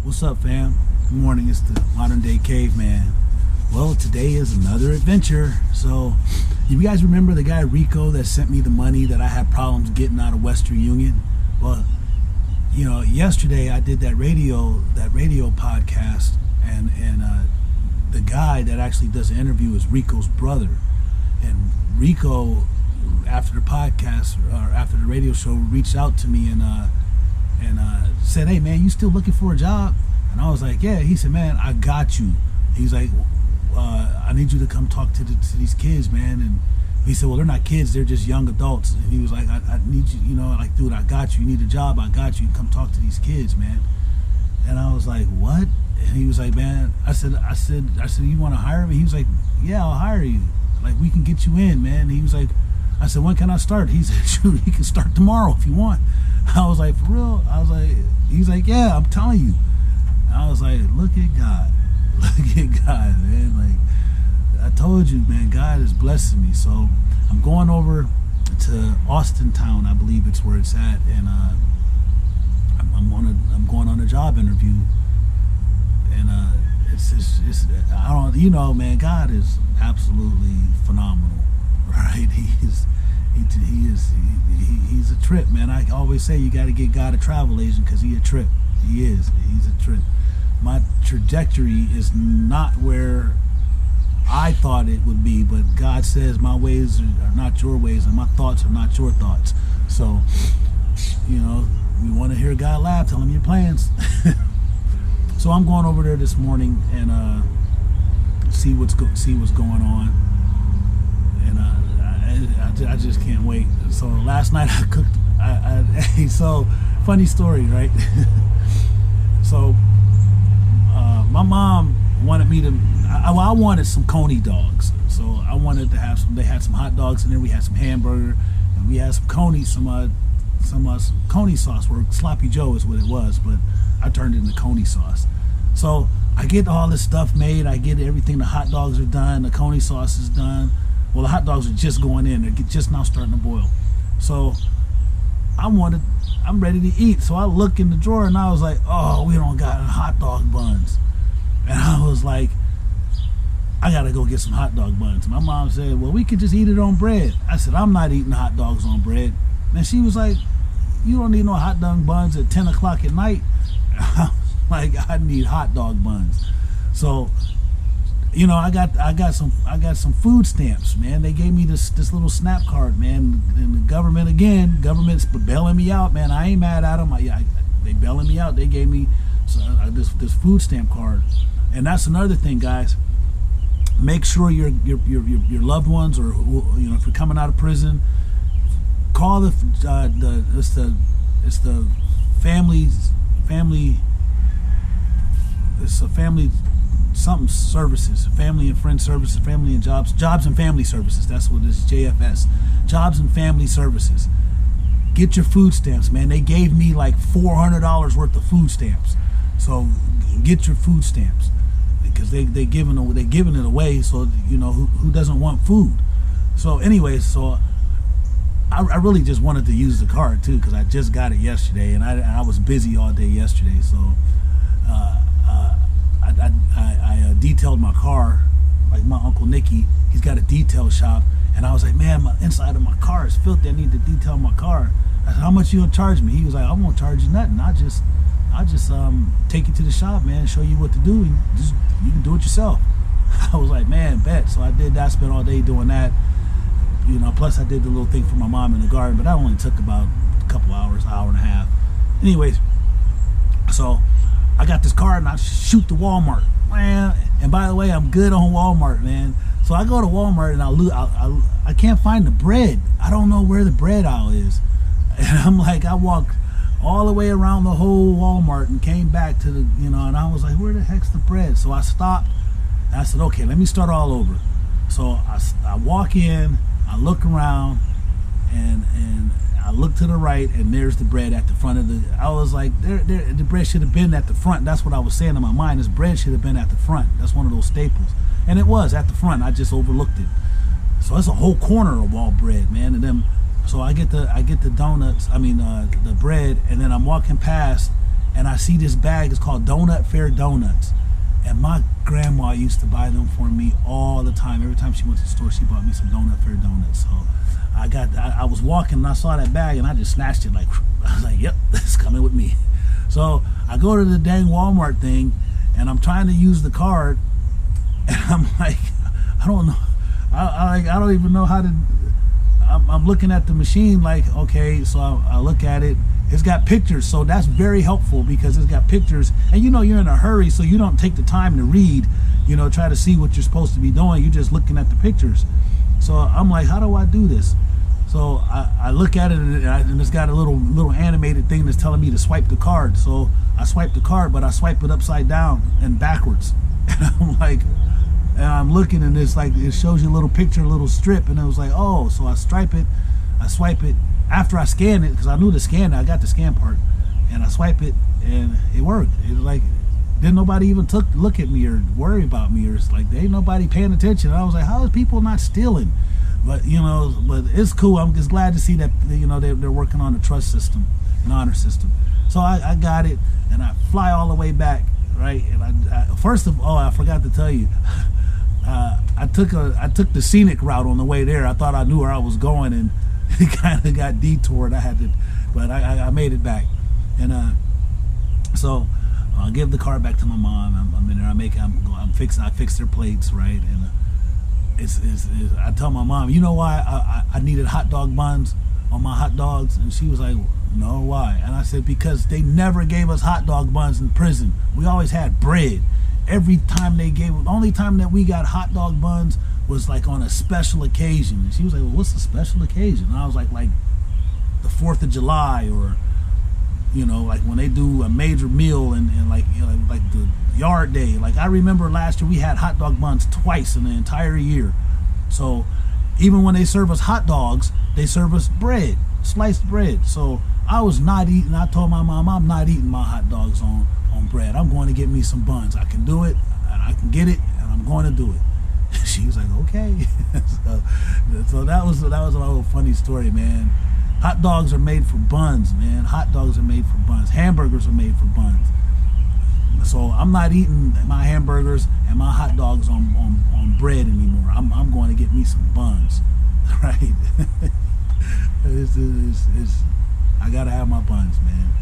What's up, fam? Good morning. It's the Modern Day Caveman. Well, today is another adventure. So, you guys remember the guy Rico that sent me the money that I had problems getting out of Western Union? Well, you know, yesterday I did that radio podcast, and the guy that actually does the interview is Rico's brother. And Rico, after the podcast or after the radio show, reached out to me and said, "Hey man, you still looking for a job?" And I was like, "Yeah." He said, "Man, I got you." He's like, "I need you to come talk to these kids, man." And he said, "Well, they're not kids; they're just young adults." And he was like, "I need you, like, dude, I got you. You need a job? I got you. Come talk to these kids, man." And I was like, "What?" And he was like, "Man," I said, "You want to hire me?" He was like, "Yeah, I'll hire you. Like, we can get you in, man." And he was like, I said, "When can I start?" He said, "Shoot, you can start tomorrow if you want." I was like, "For real?" I was like, he's like, "Yeah, I'm telling you." I was like, "Look at God. Look at God, man." Like, I told you, man, God is blessing me. So I'm going over to Austin Town, I believe it's where it's at, and I'm going on a job interview, and I don't, man, God is absolutely phenomenal, right? He's a trip, man. I always say you got to get God a travel agent because he's a trip. He's a trip. My trajectory is not where I thought it would be, but God says my ways are not your ways and my thoughts are not your thoughts. So, we want to hear God laugh. Tell him your plans. So I'm going over there this morning and see what's going on, and I just can't wait. So last night I cooked. So funny story, right? So my mom wanted me to. I wanted some coney dogs, so I wanted to have some. They had some hot dogs in there. We had some hamburger, and we had some coney, some coney sauce, or sloppy Joe is what it was, but I turned it into coney sauce. So I get all this stuff made. I get everything. The hot dogs are done. The coney sauce is done. Well, the hot dogs are just going in. They're just now starting to boil. So I'm ready to eat. So I look in the drawer and I was like, "Oh, we don't got hot dog buns." And I was like, "I gotta go get some hot dog buns." My mom said, "Well, we could just eat it on bread." I said, "I'm not eating hot dogs on bread." And she was like, "You don't need no hot dog buns at 10 o'clock at night." Like, I need hot dog buns. So, I got some food stamps, man. They gave me this little SNAP card, man. And the government's bailing me out, man. I ain't mad at them. They bailing me out. They gave me this food stamp card. And that's another thing, guys. Make sure your loved ones, or if you're coming out of prison, call it's the family something services, family and friend services, family and jobs and family services. That's what it is, JFS, jobs and family services. Get your food stamps, man. They gave me like $400 worth of food stamps. So get your food stamps, because they're giving it away. So who doesn't want food? So anyways, so I really just wanted to use the card too, because I just got it yesterday, and I was busy all day yesterday. So I detailed my car, like my Uncle Nicky. He's got a detail shop, and I was like, "Man, my inside of my car is filthy. I need to detail my car." I said, "How much you gonna charge me?" He was like, "I won't charge you nothing. I'll just take you to the shop, man, and show you what to do, and you can do it yourself." I was like, "Man, bet." So I did that. Spent all day doing that. Plus I did the little thing for my mom in the garden, but that only took about a couple hours, hour and a half. Anyways, so I got this card and I shoot to Walmart, man. And by the way, I'm good on Walmart, man. So I go to Walmart and I can't find the bread. I don't know where the bread aisle is. And I'm like, I walked all the way around the whole Walmart and came back to the, and I was like, "Where the heck's the bread?" So I stopped and I said, "Okay, let me start all over." So I walk in, I look around, and I look to the right, and there's the bread at the front of the. I was like, the bread should have been at the front. That's what I was saying in my mind. This bread should have been at the front. That's one of those staples, and it was at the front. I just overlooked it. So it's a whole corner of all bread, man. And then, so I get the donuts. I mean, the bread, and then I'm walking past, and I see this bag. It's called Donut Fair Donuts. And my grandma used to buy them for me all the time. Every time she went to the store, she bought me some Donut Fair Donuts. So I was walking and I saw that bag and I just snatched it. Like, I was like, yep, it's coming with me. So I go to the dang Walmart thing and I'm trying to use the card, and I'm like, I don't know. I don't even know how to. I'm looking at the machine like, okay, so I look at it. It's got pictures, so that's very helpful because it's got pictures, and you know you're in a hurry, so you don't take the time to read, try to see what you're supposed to be doing. You're just looking at the pictures. So I'm like, how do I do this? So I look at it, and it's got a little animated thing that's telling me to swipe the card. So I swipe the card, but I swipe it upside down and backwards. And I'm like, and I'm looking, and it's like, it shows you a little picture, a little strip, and it was like, oh, so I swipe it. After I scan it, because I knew to scan it, I got the scan part, and I swipe it, and it worked. It was like, didn't nobody even look at me or worry about me, or it's like, there ain't nobody paying attention. And I was like, how is people not stealing? But but it's cool. I'm just glad to see that they're working on the trust system, an honor system. So I got it, and I fly all the way back, right? And I forgot to tell you. I took the scenic route on the way there. I thought I knew where I was going, and it kind of got detoured. But I made it back, and so I give the car back to my mom. I'm in there. I fix their plates, right? And I tell my mom, you know why I needed hot dog buns on my hot dogs, and she was like, no, why? And I said, because they never gave us hot dog buns in prison. We always had bread. Every time the only time that we got hot dog buns was like on a special occasion. And she was like, well, what's the special occasion? And I was like the 4th of July, or like when they do a major meal, and like the yard day. Like, I remember last year we had hot dog buns twice in the entire year. So even when they serve us hot dogs, they serve us bread, sliced bread. So I was not eating. I told my mom, I'm not eating my hot dogs on bread. I'm going to get me some buns. I can do it, and I can get it, and I'm going to do it. She was like, okay. so that was a little funny story, man. Hot dogs are made for buns, man. Hot dogs are made for buns. Hamburgers are made for buns. So I'm not eating my hamburgers and my hot dogs on bread anymore. I'm going to get me some buns, right? I gotta have my buns, man.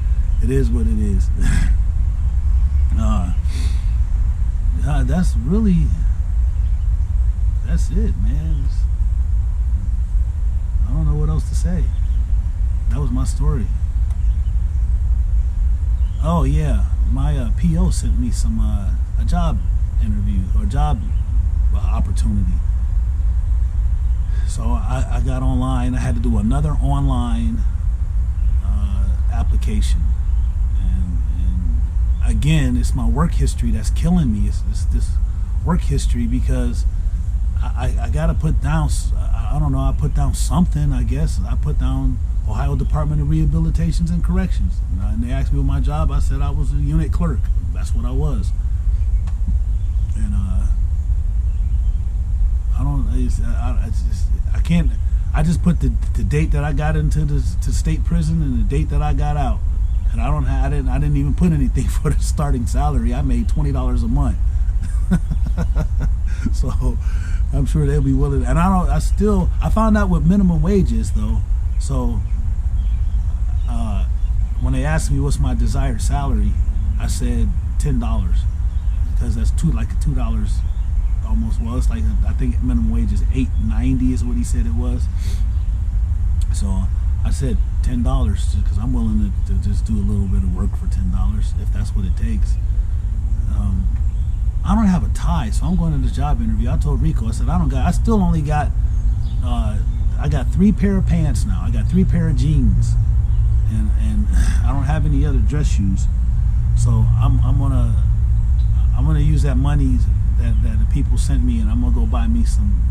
It is what it is. That's it, man. I don't know what else to say. That was my story. Oh yeah, my PO sent me some a job interview or job opportunity. So I got online. I had to do another online application, and again, it's my work history that's killing me. It's this work history, because I gotta put down, I don't know, I put down something, I guess. I put down Ohio Department of Rehabilitations and Corrections, and they asked me what my job. I said I was a unit clerk. That's what I was. And I can't. I just put the date that I got into the state prison and the date that I got out, and I didn't even put anything for the starting salary. I made $20 a month. So I'm sure they'll be willing. And I found out what minimum wage is, though. So when they asked me what's my desired salary, I said $10, because that's $2 almost. Well, it's like, I think minimum wage is $8.90 is what he said it was. So I said $10 because I'm willing to just do a little bit of work for $10 if that's what it takes. I don't have a tie, so I'm going to this job interview. I told Rico, I said, I still only got, I got 3 pair of pants now. I got 3 pair of jeans, and I don't have any other dress shoes. So I'm gonna use that money that the people sent me, and I'm gonna go buy me some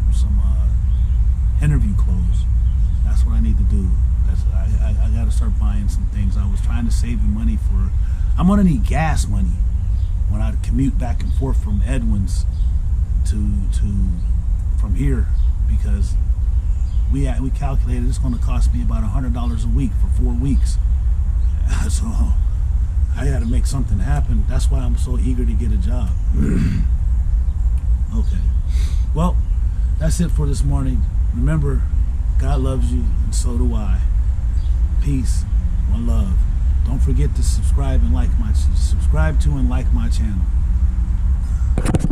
interview clothes. That's what I need to do. I got to start buying some things. I was trying to save money for. I'm gonna need gas money when I commute back and forth from Edwards from here, because we calculated it's going to cost me about $100 a week for 4 weeks. So I had to make something happen. That's why I'm so eager to get a job. Okay. Well, that's it for this morning. Remember, God loves you, and so do I. Peace. One love. Don't forget to subscribe to and like my channel.